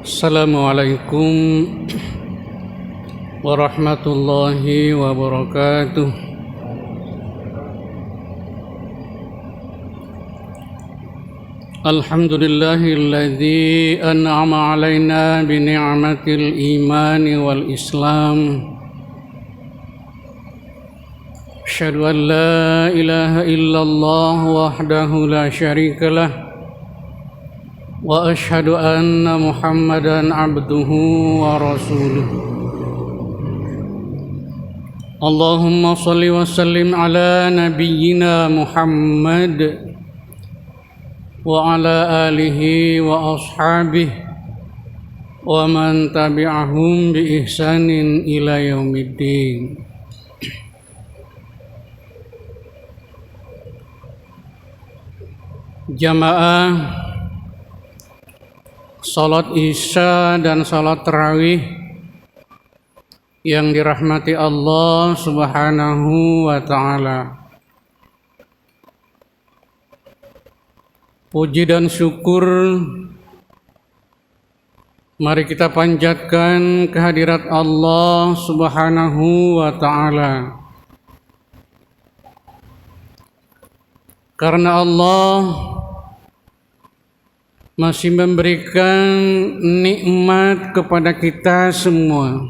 Assalamualaikum warahmatullahi wabarakatuh. Alhamdulillahilladzi an'ama alaina bi ni'matil imani wal islam. Asyhadu an la ilaha illallah wahdahu la syarikalah wa asyhadu anna Muhammadan abduhu wa rasuluh. Allahumma shalli wa sallim ala nabiyyina Muhammad wa ala alihi wa ashabihi wa man tabi'ahum bi ihsanin ila yaumiddin. Jamaah salat Isya dan salat Tarawih yang dirahmati Allah Subhanahu wa ta'ala. Puji dan syukur mari kita panjatkan kehadirat Allah Subhanahu wa ta'ala. Karena Allah masih memberikan nikmat kepada kita semua,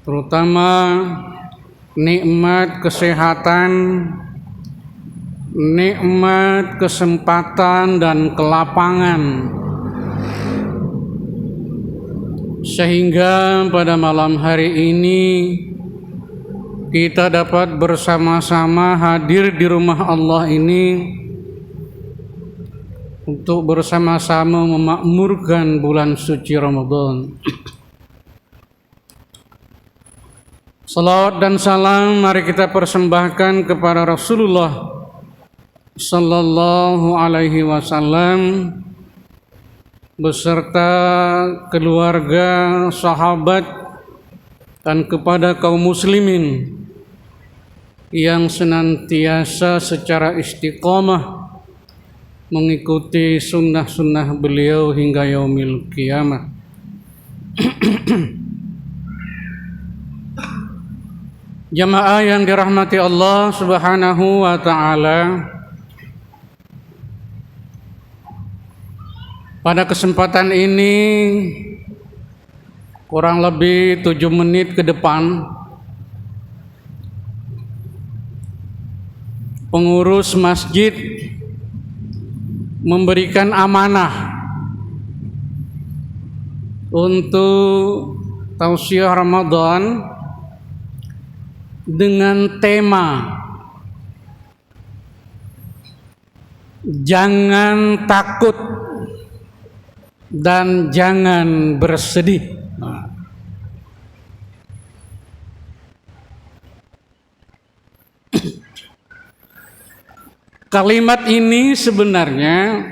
terutama nikmat kesehatan, nikmat kesempatan dan kelapangan, sehingga pada malam hari ini kita dapat bersama-sama hadir di rumah Allah ini untuk bersama-sama memakmurkan bulan suci Ramadan. Salawat dan salam mari kita persembahkan kepada Rasulullah sallallahu alaihi wasallam beserta keluarga, sahabat dan kepada kaum muslimin yang senantiasa secara istiqamah mengikuti sunnah-sunnah beliau hingga yaumil qiyamah. Jamaah yang dirahmati Allah Subhanahu wa ta'ala, pada kesempatan ini kurang lebih 7 menit ke depan pengurus masjid memberikan amanah untuk tausiah Ramadan dengan tema jangan takut dan jangan bersedih. Kalimat ini sebenarnya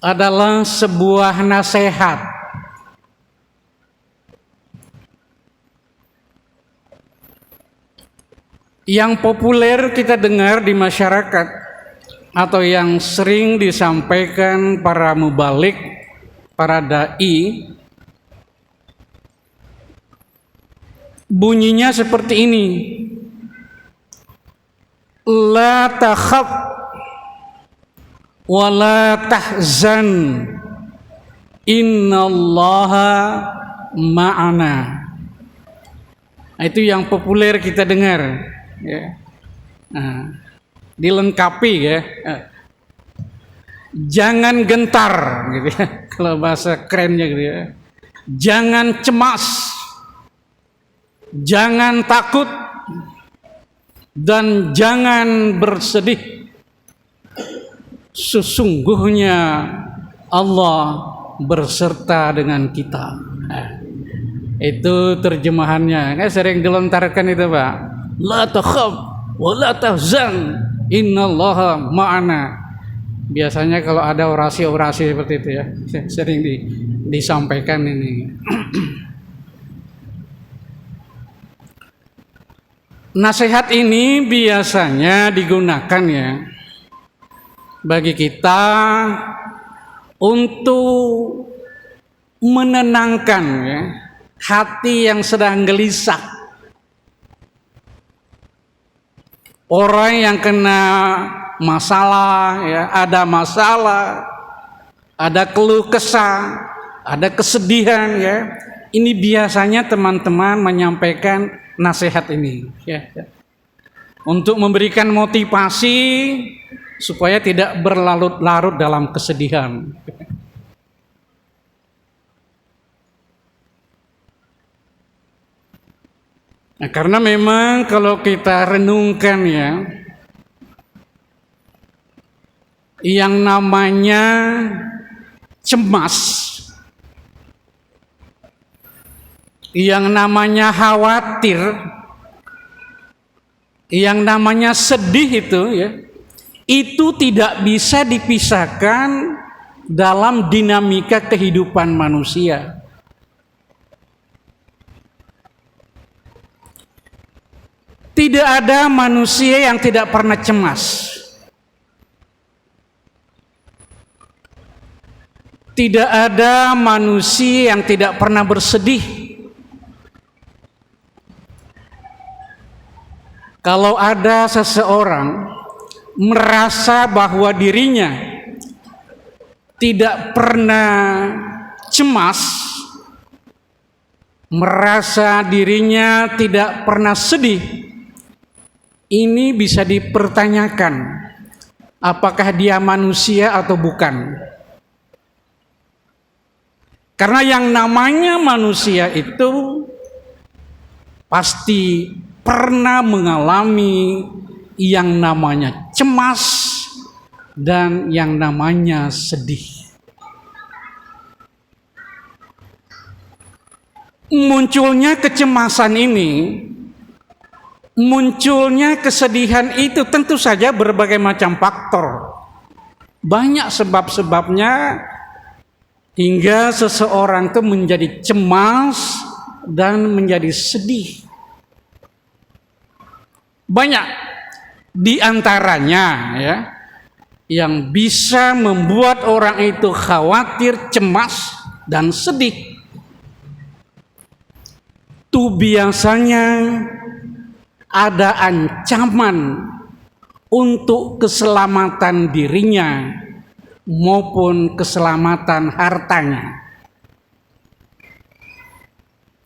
adalah sebuah nasihat yang populer kita dengar di masyarakat atau yang sering disampaikan para mubalik, para dai. Bunyinya seperti ini: la takhaf wa la tahzan innallaha ma'ana. Itu yang populer kita dengar, ya. Nah, dilengkapi, ya. Jangan gentar, gitu ya, kalau bahasa kerennya gitu ya. Jangan cemas, jangan takut, dan jangan bersedih. Sesungguhnya Allah berserta dengan kita. Itu terjemahannya. Kan sering dilontarkan itu, Pak. La takhaf wa la tahzan innallaha ma'ana. Biasanya kalau ada orasi-orasi seperti itu, ya, sering disampaikan ini. Nasihat ini biasanya digunakan, ya, bagi kita untuk menenangkan ya, hati yang sedang gelisah. Orang yang kena masalah, ya, ada masalah, ada keluh kesah, ada kesedihan, ya. Ini biasanya teman-teman menyampaikan nasihat ini, ya, untuk memberikan motivasi supaya tidak berlarut-larut dalam kesedihan. Nah, karena memang kalau kita renungkan ya, yang namanya cemas, yang namanya khawatir, yang namanya sedih itu ya, itu tidak bisa dipisahkan dalam dinamika kehidupan manusia. Tidak ada manusia yang tidak pernah cemas. Tidak ada manusia yang tidak pernah bersedih. Kalau ada seseorang merasa bahwa dirinya tidak pernah cemas, merasa dirinya tidak pernah sedih, ini bisa dipertanyakan, apakah dia manusia atau bukan? Karena yang namanya manusia itu pasti pernah mengalami yang namanya cemas dan yang namanya sedih. Munculnya kecemasan ini, munculnya kesedihan itu tentu saja berbagai macam faktor. Banyak sebab-sebabnya hingga seseorang itu menjadi cemas dan menjadi sedih. Banyak di antaranya ya yang bisa membuat orang itu khawatir, cemas dan sedih. Itu biasanya ada ancaman untuk keselamatan dirinya maupun keselamatan hartanya.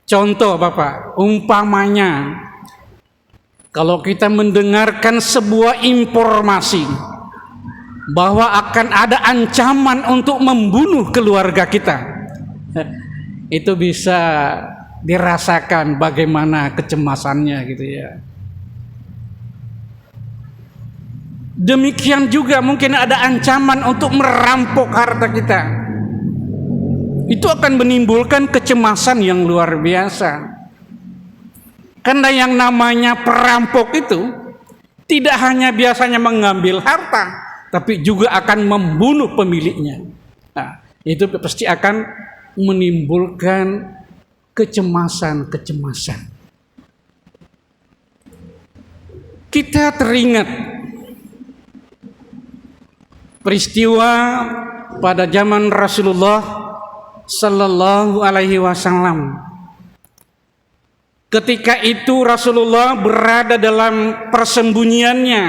Contoh Bapak, umpamanya kalau kita mendengarkan sebuah informasi bahwa akan ada ancaman untuk membunuh keluarga kita, itu bisa dirasakan bagaimana kecemasannya gitu ya. Demikian juga mungkin ada ancaman untuk merampok harta kita. Itu akan menimbulkan kecemasan yang luar biasa. Karena yang namanya perampok itu tidak hanya biasanya mengambil harta, tapi juga akan membunuh pemiliknya. Nah, itu pasti akan menimbulkan kecemasan-kecemasan. Kita teringat peristiwa pada zaman Rasulullah Sallallahu Alaihi Wasallam. Ketika itu Rasulullah berada dalam persembunyiannya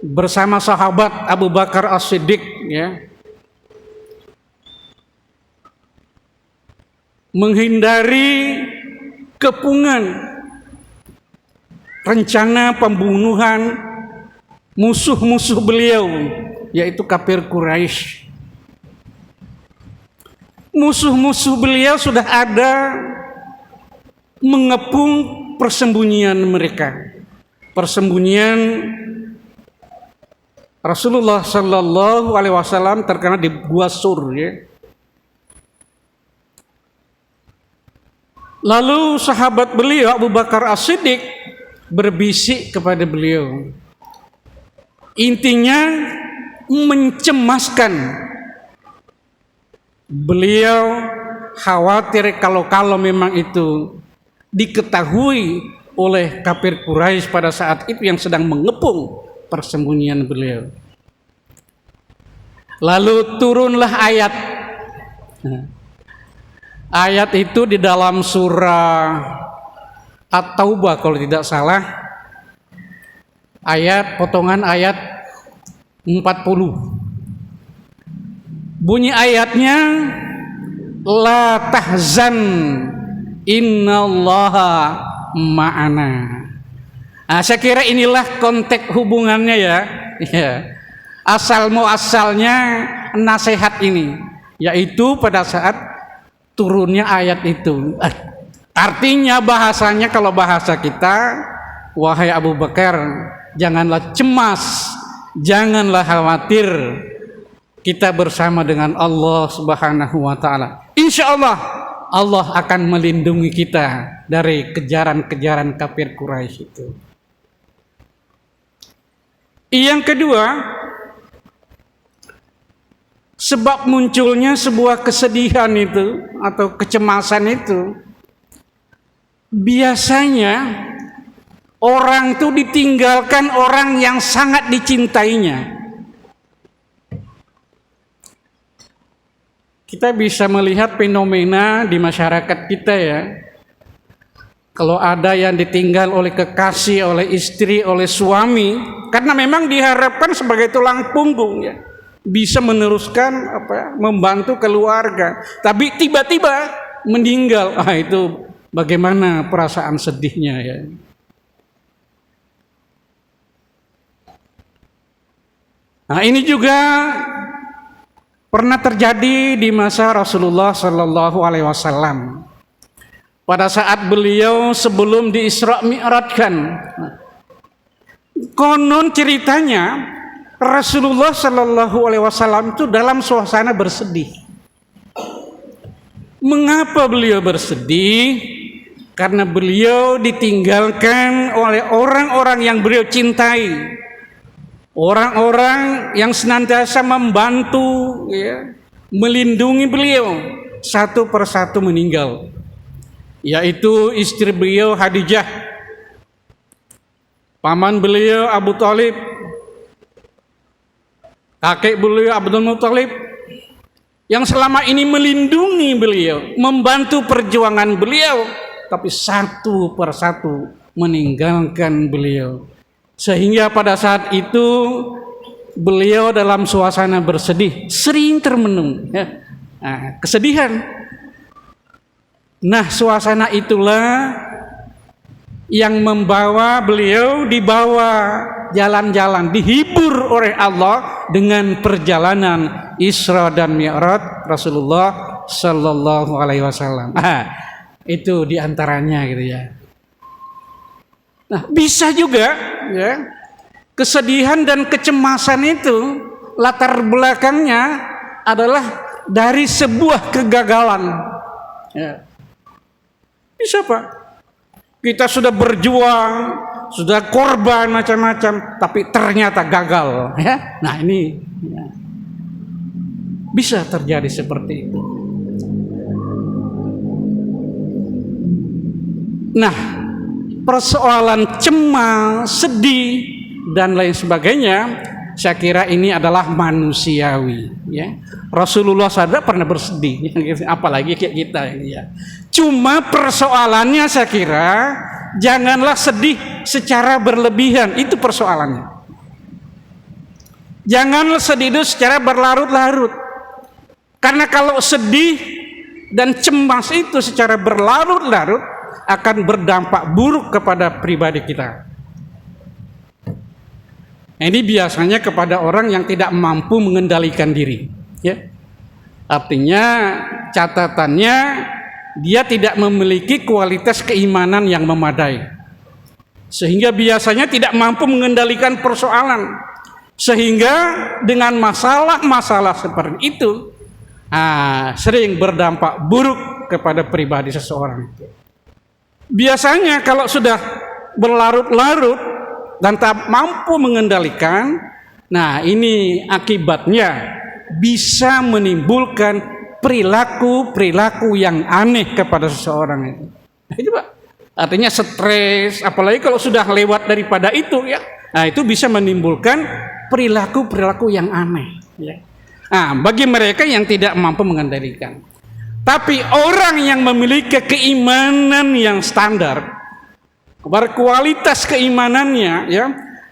bersama sahabat Abu Bakar As-Siddiq, ya, menghindari kepungan rencana pembunuhan musuh-musuh beliau, yaitu kafir Quraisy. Musuh-musuh beliau sudah ada mengepung persembunyian mereka. Persembunyian Rasulullah Sallallahu Alaihi Wasallam terkenal di Gua Sur, ya. Lalu sahabat beliau Abu Bakar As-Siddiq berbisik kepada beliau. Intinya mencemaskan. Beliau khawatir kalau memang itu diketahui oleh kafir Quraisy pada saat itu yang sedang mengepung persembunyian beliau. Lalu turunlah ayat. Ayat itu di dalam surah At-Taubah kalau tidak salah. Potongan ayat 40. Bunyi ayatnya, la tahzan innallaha ma'ana. Saya kira inilah konteks hubungannya ya. Asal muasalnya nasihat ini, yaitu pada saat turunnya ayat itu. Artinya bahasanya, kalau bahasa kita, wahai Abu Bakar, janganlah cemas, janganlah khawatir, kita bersama dengan Allah Subhanahu wa taala. Insyaallah Allah akan melindungi kita dari kejaran-kejaran kafir Quraisy itu. Yang kedua, sebab munculnya sebuah kesedihan itu atau kecemasan itu, biasanya orang itu ditinggalkan orang yang sangat dicintainya. Kita bisa melihat fenomena di masyarakat kita ya. Kalau ada yang ditinggal oleh kekasih, oleh istri, oleh suami, karena memang diharapkan sebagai tulang punggung ya, bisa meneruskan membantu keluarga, tapi tiba-tiba meninggal. Itu bagaimana perasaan sedihnya ya. Nah, ini juga pernah terjadi di masa Rasulullah Sallallahu Alaihi Wasallam. Pada saat beliau sebelum di Isra Mi'rajkan, konon ceritanya Rasulullah Sallallahu Alaihi Wasallam itu dalam suasana bersedih. Mengapa beliau bersedih? Karena beliau ditinggalkan oleh orang-orang yang beliau cintai, orang-orang yang senantiasa membantu, ya, melindungi beliau. Satu persatu meninggal, yaitu istri beliau Khadijah, paman beliau Abu Thalib, kakek beliau Abdul Muthalib, yang selama ini melindungi beliau, membantu perjuangan beliau, tapi satu persatu meninggalkan beliau. Sehingga pada saat itu beliau dalam suasana bersedih, sering termenung ya. Kesedihan. Nah, suasana itulah yang membawa beliau dibawa jalan-jalan, dihibur oleh Allah dengan perjalanan Isra dan Mi'raj Rasulullah Sallallahu Alaihi Wasallam. Itu diantaranya gitu ya. Nah, bisa juga ya, kesedihan dan kecemasan itu latar belakangnya adalah dari sebuah kegagalan. Ya. Bisa Pak, kita sudah berjuang, sudah korban macam-macam, tapi ternyata gagal. Ya. Nah ini ya, bisa terjadi seperti itu. Nah, persoalan cemas, sedih, dan lain sebagainya, saya kira ini adalah manusiawi. Ya. Rasulullah SAW pernah bersedih, apalagi kayak kita. Ya. Cuma persoalannya saya kira, janganlah sedih secara berlebihan, itu persoalannya. Janganlah sedih itu secara berlarut-larut. Karena kalau sedih dan cemas itu secara berlarut-larut, akan berdampak buruk kepada pribadi kita. Ini biasanya kepada orang yang tidak mampu mengendalikan diri, ya. Artinya catatannya dia tidak memiliki kualitas keimanan yang memadai, sehingga biasanya tidak mampu mengendalikan persoalan, sehingga dengan masalah-masalah seperti itu sering berdampak buruk kepada pribadi seseorang. Biasanya kalau sudah berlarut-larut dan tak mampu mengendalikan, nah ini akibatnya bisa menimbulkan perilaku yang aneh kepada seseorang itu. Nah, itu Pak, artinya stres, apalagi kalau sudah lewat daripada itu ya, nah itu bisa menimbulkan perilaku yang aneh. Ya. Bagi mereka yang tidak mampu mengendalikan. Tapi orang yang memiliki keimanan yang standar, berkualitas keimanannya, ya,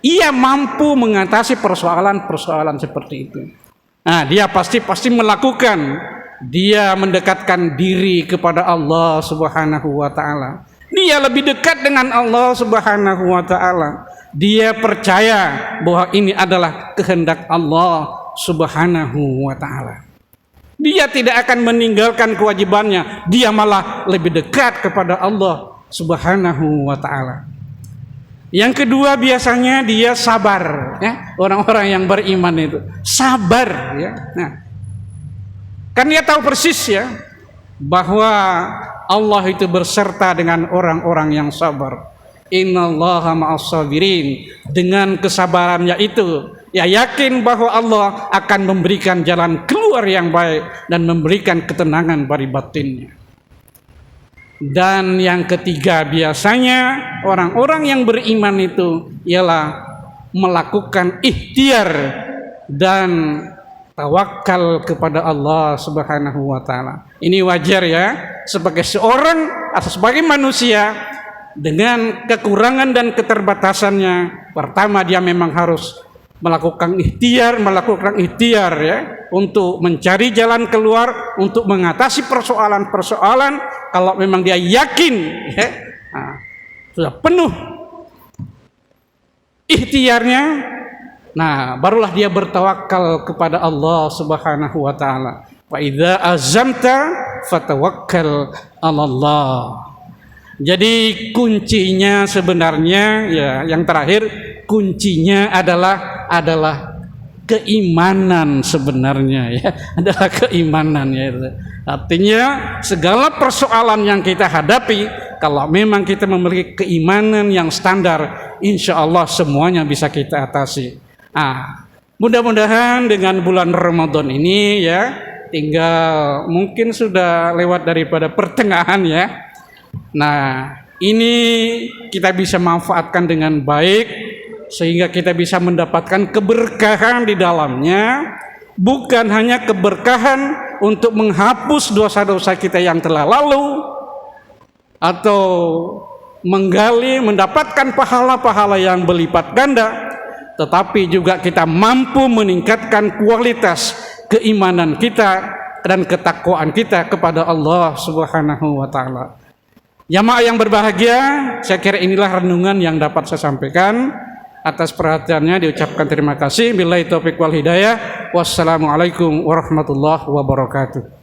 ia mampu mengatasi persoalan-persoalan seperti itu. Dia pasti melakukan. Dia mendekatkan diri kepada Allah Subhanahu wa taala. Dia lebih dekat dengan Allah Subhanahu wa taala. Dia percaya bahwa ini adalah kehendak Allah Subhanahu wa taala. Dia tidak akan meninggalkan kewajibannya, dia malah lebih dekat kepada Allah Subhanahu wa taala. Yang kedua, biasanya dia sabar, ya. Orang-orang yang beriman itu sabar, ya. Kan dia tahu persis, ya, bahwa Allah itu berserta dengan orang-orang yang sabar. Innallaha ma'as sabirin. Dengan kesabarannya itu, ya, yakin bahwa Allah akan memberikan jalan keluar yang baik dan memberikan ketenangan bagi batinnya. Dan yang ketiga, biasanya orang-orang yang beriman itu ialah melakukan ikhtiar dan tawakal kepada Allah Subhanahu wa taala. Ini wajar, ya, sebagai seorang atau sebagai manusia dengan kekurangan dan keterbatasannya. Pertama, dia memang harus melakukan ikhtiar, ya, untuk mencari jalan keluar, untuk mengatasi persoalan-persoalan. Kalau memang dia yakin, ya, sudah penuh ikhtiarnya, barulah dia bertawakal kepada Allah Subhanahu wa taala. Wa idza azamta fatawakkal 'alallah. Jadi kuncinya sebenarnya, ya, yang terakhir, kuncinya adalah keimanan sebenarnya, ya. Adalah keimanan, ya. Artinya segala persoalan yang kita hadapi, kalau memang kita memiliki keimanan yang standar, insya Allah semuanya bisa kita atasi. Mudah-mudahan dengan bulan Ramadan ini, ya, tinggal mungkin sudah lewat daripada pertengahan, ya. Ini kita bisa manfaatkan dengan baik sehingga kita bisa mendapatkan keberkahan di dalamnya, bukan hanya keberkahan untuk menghapus dosa-dosa kita yang telah lalu atau mendapatkan pahala-pahala yang berlipat ganda, tetapi juga kita mampu meningkatkan kualitas keimanan kita dan ketakwaan kita kepada Allah Subhanahu wa taala. Jamaah yang berbahagia, saya kira inilah renungan yang dapat saya sampaikan. Atas perhatiannya diucapkan terima kasih. Billahi taufiq wal hidayah. Wassalamualaikum warahmatullahi wabarakatuh.